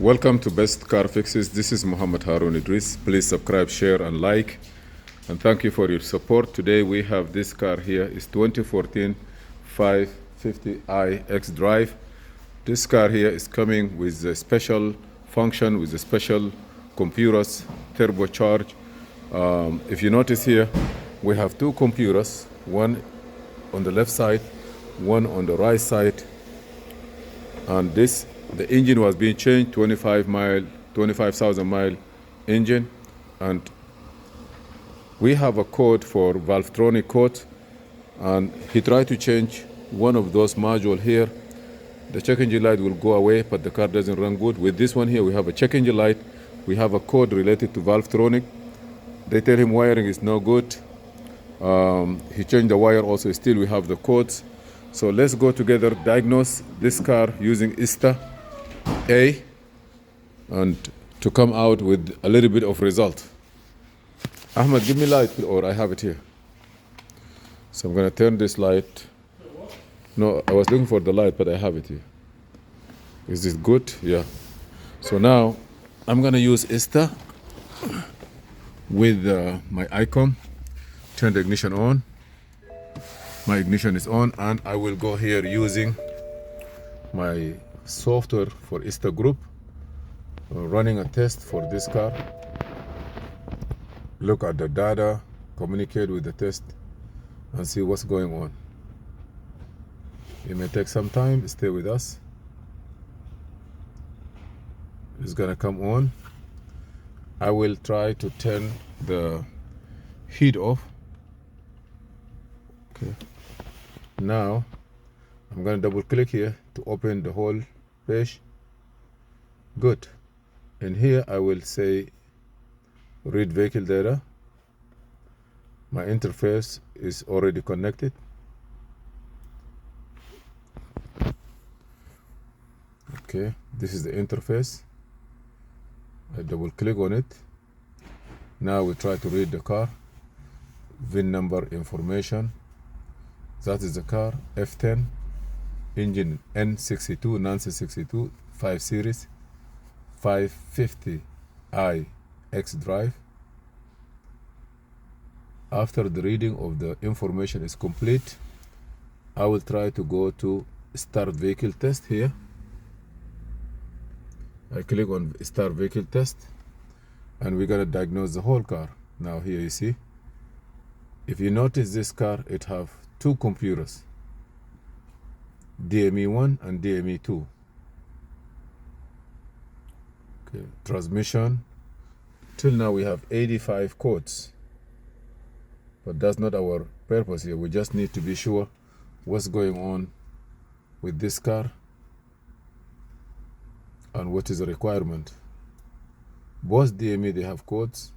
Welcome to Best Car Fixes. This is Muhammad Harun Idris. Please subscribe, share, and like. And thank you for your support. Today we have this car here. It's 2014 550i iDrive. This car here is coming with a special function, with a special computers, turbocharged. If you notice here, we have two computers, one on the left side, one on the right side. And the engine was being changed, 25,000 mile engine, and we have a code for Valvetronic code, and he tried to change one of those modules here. The check engine light will go away, but the car doesn't run good. With this one here, we have a check engine light, we have a code related to Valvetronic. They tell him wiring is no good. He changed the wire also, still we have the codes. So let's go together, diagnose this car using ISTA A, and to come out with a little bit of result. Ahmed, give me light, or I have it here. So I'm gonna turn this light. No, I was looking for the light, but I have it here. Is this good? Yeah. So now I'm gonna use ISTA with my icon. Turn the ignition on. My ignition is on, and I will go here using my software for ISTA Group, running a test for this car. Look at the data, communicate with the test, and see what's going on. It may take some time, stay with us. It's gonna come on. I will try to turn the heat off. Okay. Now I'm going to double click here to open the whole page. Good. And here I will say read vehicle data. My interface is already connected. Okay, this is the interface. I double click on it. Now we try to read the car. VIN number information. That is the car, F10, engine N62, Nancy 62, 5 Series, 550i iDrive. After the reading of the information is complete, I will try to go to Start Vehicle Test here. I click on Start Vehicle Test, and we're gonna diagnose the whole car. Now here you see, if you notice this car, it have two computers, DME1 and DME2. Okay, transmission. Till now we have 85 codes, but that's not our purpose here. We just need to be sure what's going on with this car and what is the requirement. Both DME, they have codes,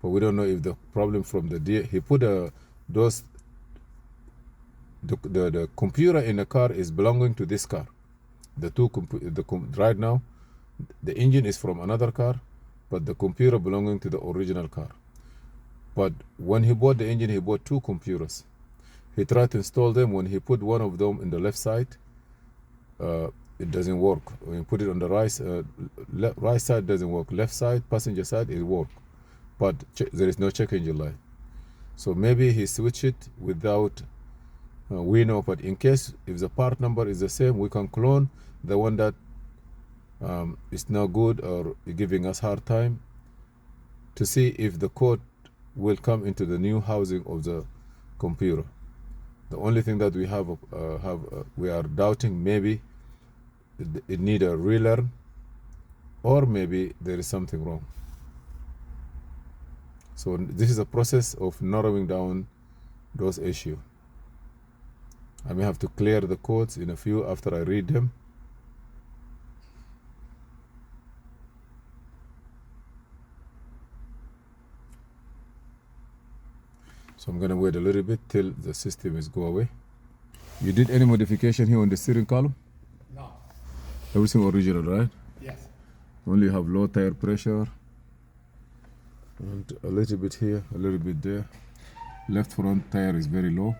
but we don't know if the problem from the he put the computer in the car is belonging to this car. Right now the engine is from another car, but the computer belonging to the original car. But when he bought the engine, he bought two computers. He tried to install them. When he put one of them in the left side, it doesn't work. When you put it on the right side, doesn't work. Left side, passenger side, it works. But there is no check engine light. So maybe he switched it without we know. But in case if the part number is the same, we can clone the one that is no good or giving us hard time, to see if the code will come into the new housing of the computer. The only thing that we we are doubting, maybe it need a relearn, or maybe there is something wrong. So this is a process of narrowing down those issues. I may have to clear the codes in a few after I read them. So I'm gonna wait a little bit till the system is go away. You did any modification here on the steering column? No. Everything original, right? Yes. Only have low tire pressure. And a little bit here, a little bit there. Left front tire is very low.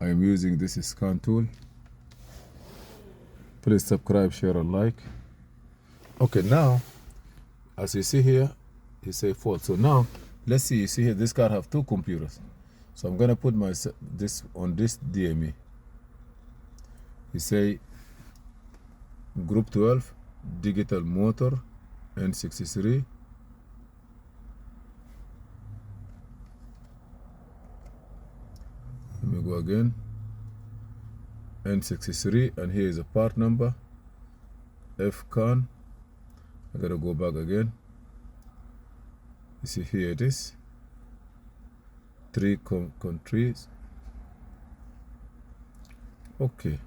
I am using this scan tool. Please subscribe, share, and like. Okay, now, as you see here, you say fault. So now, let's see, you see here, this car have two computers. So I'm gonna put this on this DME. You say group 12, digital motor, N63. Let me go again. N63, and here is a part number, FCAN. I gotta go back again. You see here it is. 3 countries. Okay.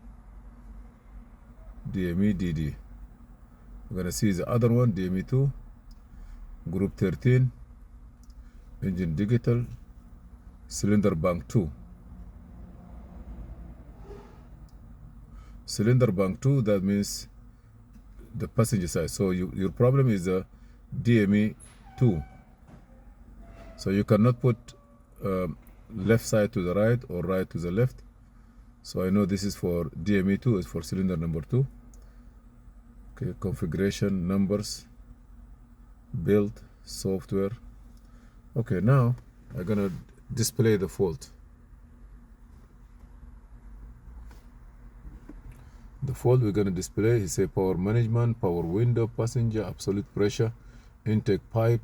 DME DD. We're gonna see the other one, DME2, group 13, engine digital, cylinder bank 2. Cylinder bank 2, that means the passenger side. So your problem is the DME 2. So you cannot put left side to the right or right to the left. So I know this is for DME 2, is for cylinder number 2. Okay, configuration, numbers, build, software. Okay, now I'm gonna display the fault. The fault we're going to display is a power management, power window, passenger, absolute pressure, intake pipe,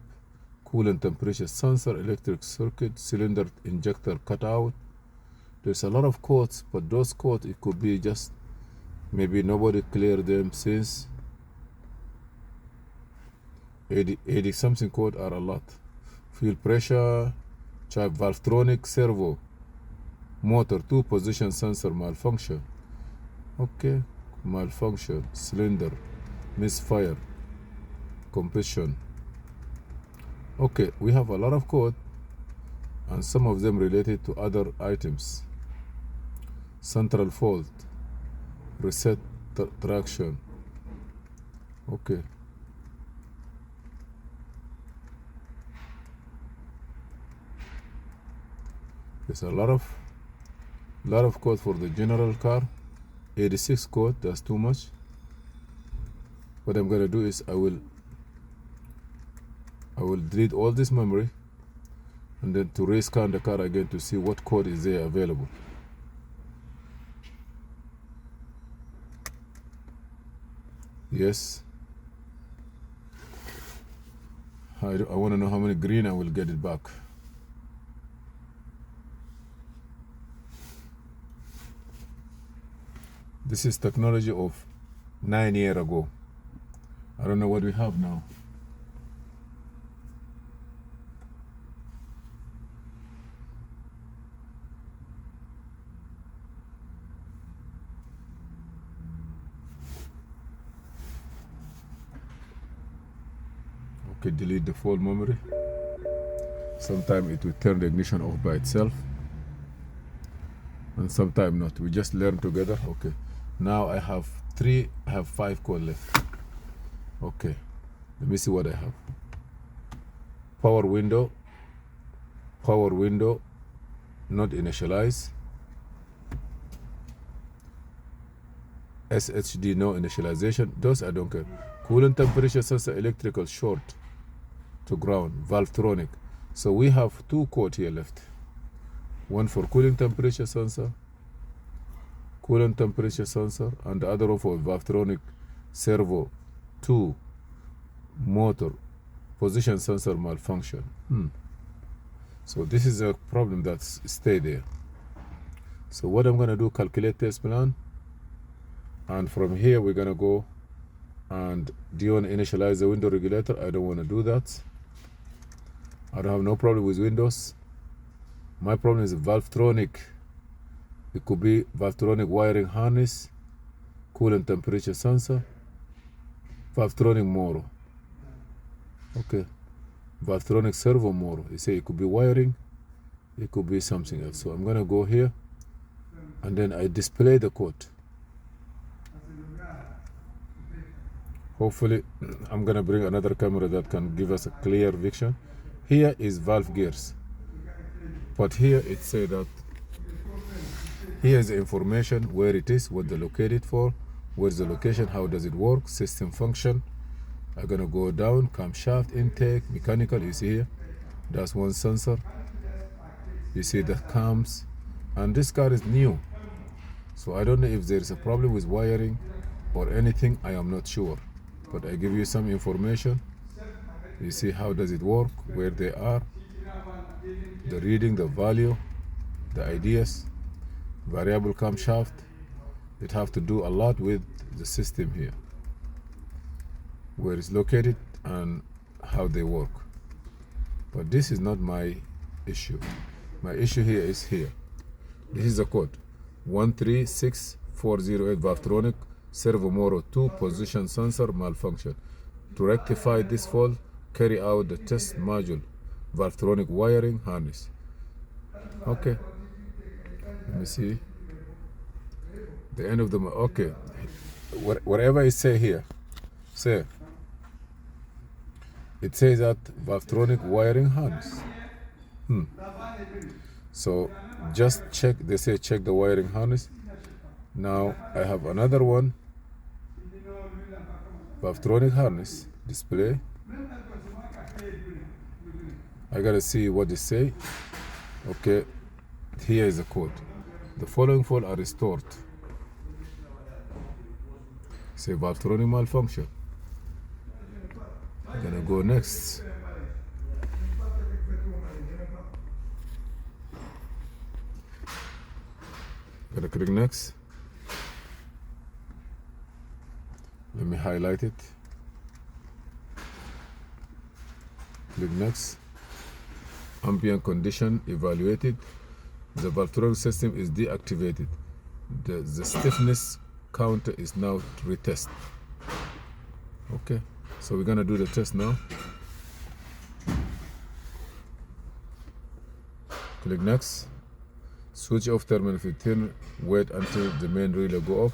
coolant temperature sensor, electric circuit, cylinder injector cutout. There's a lot of codes, but those codes, it could be just maybe nobody cleared them since 80 something code are a lot. Fuel pressure, check valvetronic servo, motor 2 position sensor malfunction. Okay, malfunction, cylinder, misfire, compression. Okay, we have a lot of code, and some of them related to other items. Central fault, reset traction. Okay. There's a lot of code for the general car. 86 code, that's too much. What I'm gonna do is I will delete all this memory, and then to rescan the car again to see what code is there available. Yes. I want to know how many green I will get it back. This is technology of 9 years ago. I don't know what we have now. Okay, delete the full memory. Sometimes it will turn the ignition off by itself, and sometimes not. We just learn together. Okay. Now I have 5 code left. Okay, let me see what I have. Power window, not initialize. SHD, no initialization. Those I don't care. Coolant temperature sensor, electrical short to ground, valvetronic. So we have 2 code here left. One for cooling temperature sensor, and the other one for valvetronic servo 2 motor position sensor malfunction. So this is a problem that's stay there. So what I'm gonna do, calculate test plan, and from here we're gonna go and do you want to initialize the window regulator? I don't want to do that. I don't have no problem with Windows. My problem is valvetronic. It could be valvetronic wiring harness, coolant temperature sensor, valvetronic motor. Okay, valvetronic servo motor. You say it could be wiring, it could be something else. So I'm gonna go here, and then I display the code. Hopefully, I'm gonna bring another camera that can give us a clear vision. Here is valve gears, but here it says that here is the information where it is, what they located for, Where's the location? How does it work? System function. I'm gonna go down, camshaft, intake, mechanical. You see here, that's one sensor. You see the cams, and this car is new, so I don't know if there is a problem with wiring or anything. I am not sure, but I give you some information. You see how does it work, where they are, the reading, the value, the ideas, variable camshaft. It have to do a lot with the system here, where it's located and how they work. But this is not my issue. My issue here is here. This is the code 136408 Valvetronic servo motor 2 position sensor malfunction. To rectify this fault, carry out the test module Valvetronic wiring harness. Okay, let me see the end of the okay. Whatever I say here, say it says that Valvetronic wiring harness. So just check. They say check the wiring harness. Now I have another one, Valvetronic harness display. I gotta see what they say. Okay, here is the code. The following faults are restored. Say Valvetronic malfunction. I'm gonna go next. Gonna click next. Let me highlight it. Click next. Ambient condition evaluated. The Valvetronic system is deactivated. The stiffness counter is now retest. Okay, so we're gonna do the test now. Click next. Switch off terminal 15. Wait until the main relay go off.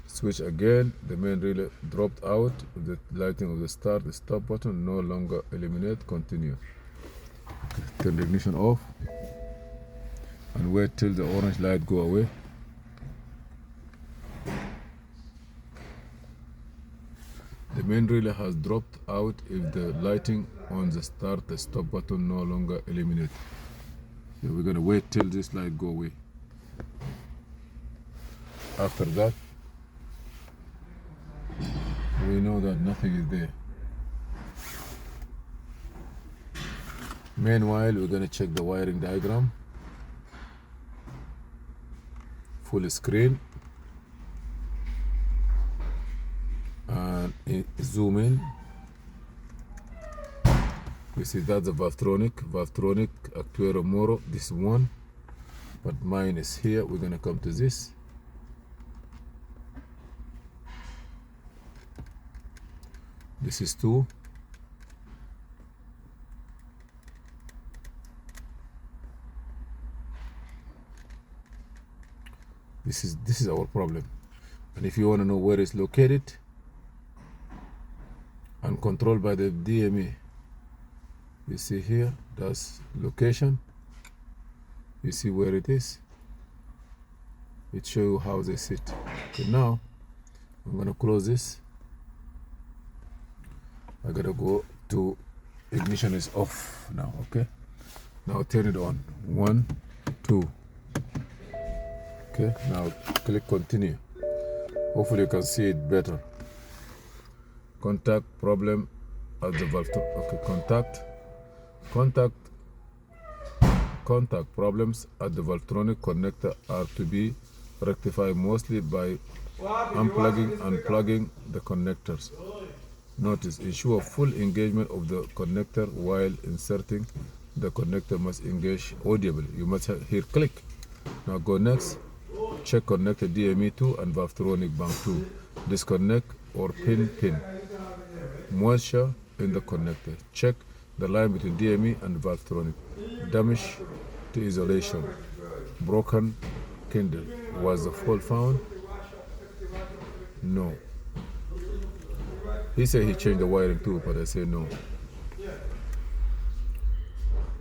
Switch again. The main relay dropped out. The lighting of the start, the stop button no longer illuminate. Continue. Okay. Turn the ignition off and wait till the orange light go away. The main relay has dropped out if the lighting on the start, the stop button no longer illuminate. So we're gonna wait till this light go away. After that, we know that nothing is there. Meanwhile, we're gonna check the wiring diagram. Full screen. And zoom in. We see that's the Valvetronic actuator motor. This one, but mine is here. We're gonna come to this. This is 2. This is our problem. And if you want to know where it's located and controlled by the DME, you see here, that's location. You see where it is. It shows you how they sit. Okay, now I'm gonna close this. I gotta go to ignition is off now. Okay, now turn it on. 1, 2. Okay, now click continue. Hopefully you can see it better. Contact problem at the valve. Okay, contact problems at the Valvetronic connector are to be rectified mostly by unplugging and plugging the connectors. Notice, ensure full engagement of the connector while inserting. The connector must engage audibly. You must hear click. Now go next. Check connector DME2 and Valvetronic bank 2. Disconnect or pin. Moisture in the connector. Check the line between DME and Valvetronic. Damage to isolation. Broken kindle. Was the fault found? No. He said he changed the wiring too, but I say no.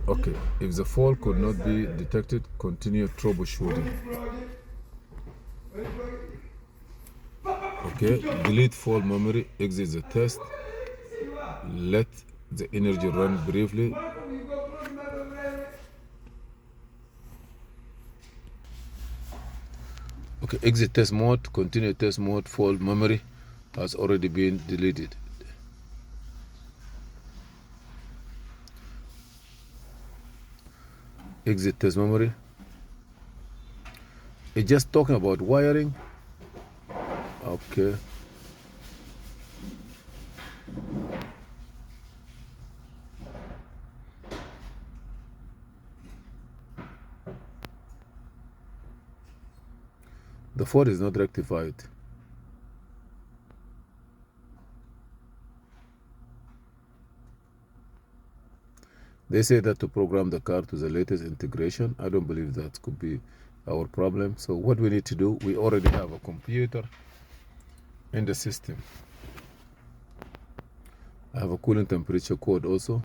Okay, if the fault could not be detected, continue troubleshooting. Okay, delete fault memory, exit the test, let the energy run briefly. Okay, exit test mode, continue test mode, fault memory has already been deleted. Exit test memory. It's just talking about wiring. Okay. The fault is not rectified. They say that to program the car to the latest integration. I don't believe that could be our problem. So what we need to do, we already have a computer in the system. I have a coolant temperature code also.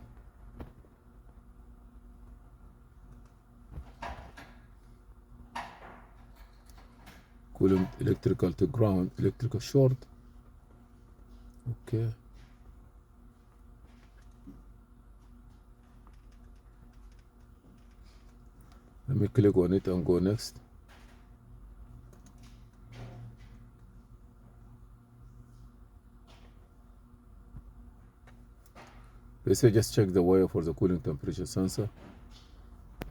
Coolant electrical to ground, electrical short. Okay. Let me click on it and go next. They say just check the wire for the cooling temperature sensor.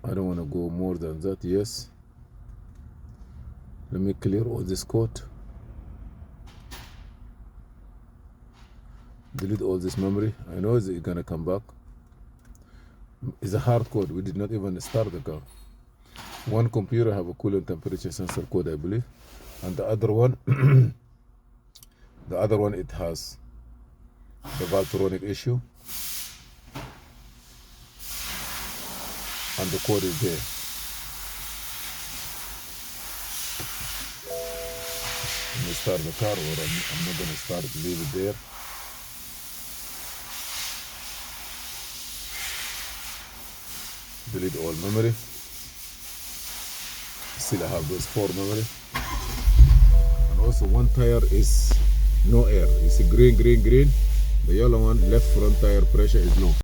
I don't want to go more than that. Yes. Let me clear all this code. Delete all this memory. I know it's gonna come back. It's a hard code. We did not even start the car. One computer have a coolant temperature sensor code, I believe, and the other one, it has the Valtronic issue, and the code is there. Let me start the car, or I'm not gonna start it. Leave it there. Delete all memory. Still I have those 4 memory. And also one tire is no air. You see green, green, green. The yellow one, left front tire pressure is low.